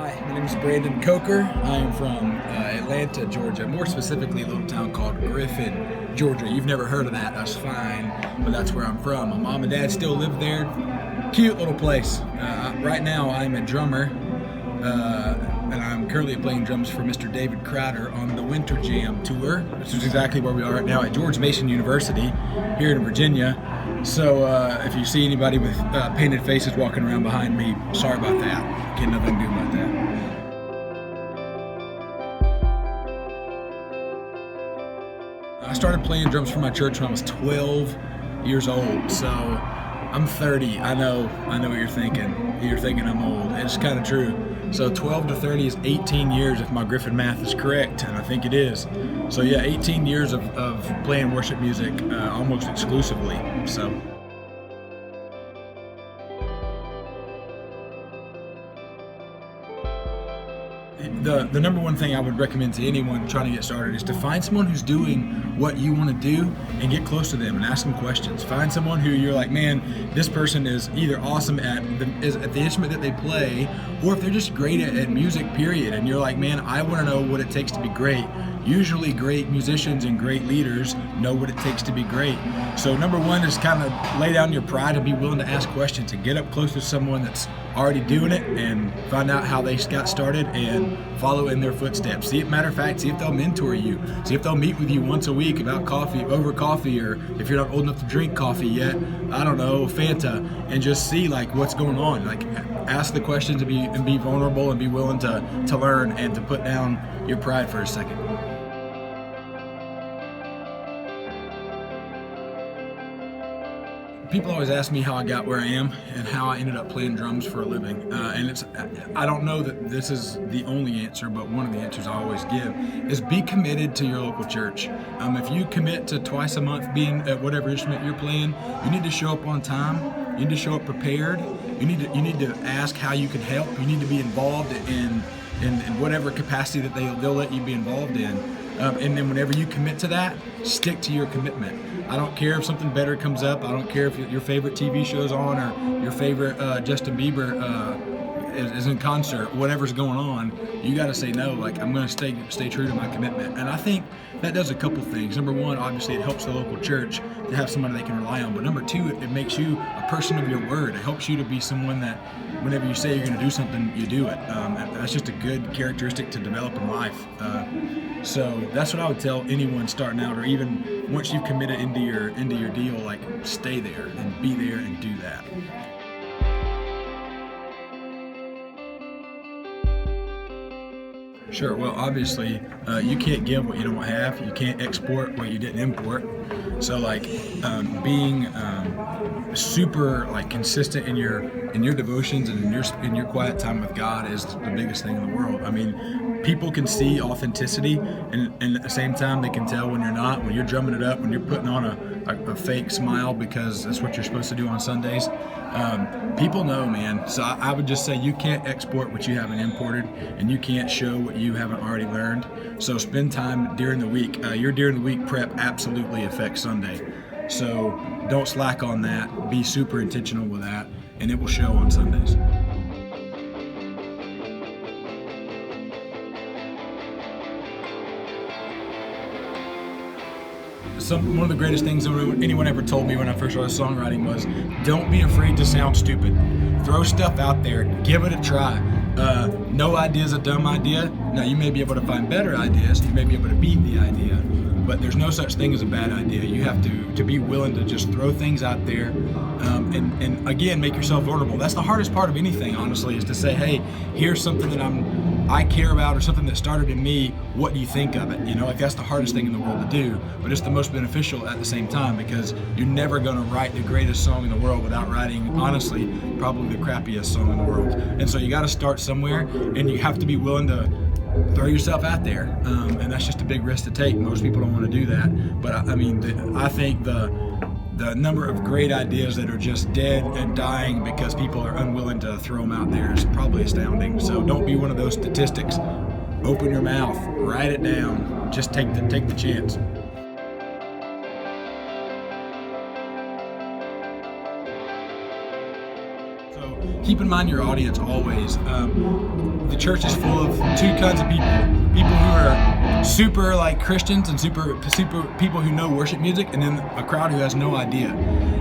Hi, my name is Brandon Coker. I am from Atlanta, Georgia, more specifically a little town called Griffin, Georgia. You've never heard of that, that's fine, but that's where I'm from. My mom and dad still live there. Cute little place. Right now I'm a drummer, and I'm currently playing drums for Mr. David Crowder on the Winter Jam Tour, which is exactly where we are right now at George Mason University here in Virginia. So if you see anybody with painted faces walking around behind me, sorry about that. Can't nothing do about that. I started playing drums for my church when I was 12 years old, so I'm 30. I know what you're thinking. You're thinking I'm old. It's kind of true. So 12 to 30 is 18 years if my Griffin math is correct, and I think it is. So yeah, 18 years of playing worship music almost exclusively. So. The number one thing I would recommend to anyone trying to get started is to find someone who's doing what you want to do and get close to them and ask them questions. Find someone who you're like, man, this person is either awesome at the instrument that they play, or if they're just great at music, period. And you're like, man, I want to know what it takes to be great. Usually great musicians and great leaders know what it takes to be great. So number one is kind of lay down your pride and be willing to ask questions and get up close to someone that's already doing it and find out how they got started and follow in their footsteps. Matter of fact, see if they'll mentor you. See if they'll meet with you once a week about over coffee, or if you're not old enough to drink coffee yet, I don't know, Fanta, and just see like what's going on. Like ask the questions and be vulnerable and be willing to learn and to put down your pride for a second. People always ask me how I got where I am and how I ended up playing drums for a living. And I don't know that this is the only answer, but one of the answers I always give is be committed to your local church. If you commit to twice a month being at whatever instrument you're playing, you need to show up on time. You need to show up prepared. You need to ask how you can help. You need to be involved in whatever capacity that they'll let you be involved in. And then whenever you commit to that, stick to your commitment. I don't care if something better comes up. I don't care if your favorite TV show's on or your favorite Justin Bieber is in concert, whatever's going on. You got to say no. Like, I'm going to stay true to my commitment. And I think that does a couple things. Number one, obviously, it helps the local church to have somebody they can rely on. But number two, it makes you a person of your word. It helps you to be someone that whenever you say you're going to do something, you do it. And that's just a good characteristic to develop in life. So that's what I would tell anyone starting out, or even once you've committed into your deal, like stay there and be there and do that. Sure. Well, obviously, you can't give what you don't have. You can't export what you didn't import. So, like, being super consistent in your devotions and in your quiet time with God is the biggest thing in the world. I mean, people can see authenticity, and at the same time, they can tell when you're not. When you're drumming it up, when you're putting on a fake smile because that's what you're supposed to do on Sundays. People know, man. So I would just say you can't export what you haven't imported, and you can't show what you haven't already learned. So spend time during the week. Your during the week prep absolutely affects Sunday. So don't slack on that. Be super intentional with that, and it will show on Sundays. One of the greatest things anyone ever told me when I first started songwriting was, don't be afraid to sound stupid. Throw stuff out there, give it a try. No idea is a dumb idea. Now, you may be able to find better ideas, you may be able to beat the idea, but there's no such thing as a bad idea. You have to be willing to just throw things out there, and again, make yourself vulnerable. That's the hardest part of anything, honestly, is to say, hey, here's something that I care about, or something that started in me. What do you think of it? Like that's the hardest thing in the world to do, but it's the most beneficial at the same time, because you're never going to write the greatest song in the world without writing, honestly, probably the crappiest song in the world. And so you got to start somewhere, and you have to be willing to throw yourself out there, and that's just a big risk to take. Most people don't want to do that, but I think the number of great ideas that are just dead and dying because people are unwilling to throw them out there is probably astounding. So don't be one of those statistics. Open your mouth, write it down, just take the chance. So So keep in mind your audience always. The church is full of two kinds of people: people who are super like Christians and super people who know worship music, and then a crowd who has no idea.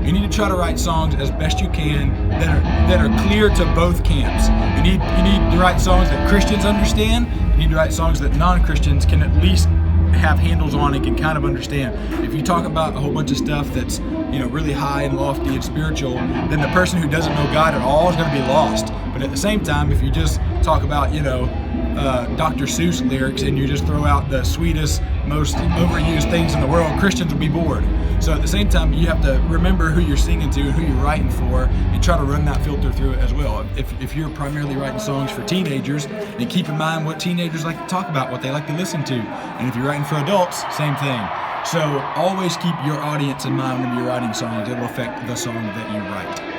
You need to try to write songs as best you can that are clear to both camps. You need to write songs that Christians understand. You need to write songs that non-Christians can at least have handles on and can kind of understand. If you talk about a whole bunch of stuff that's really high and lofty and spiritual, then the person who doesn't know God at all is going to be lost. But at the same time, if you just talk about Dr. Seuss lyrics and you just throw out the sweetest, most overused things in the world, Christians will be bored. So at the same time, you have to remember who you're singing to and who you're writing for, and try to run that filter through it as well. If you're primarily writing songs for teenagers, then keep in mind what teenagers like to talk about, what they like to listen to. And if you're writing for adults, same thing. So always keep your audience in mind when you're writing songs. It'll affect the song that you write.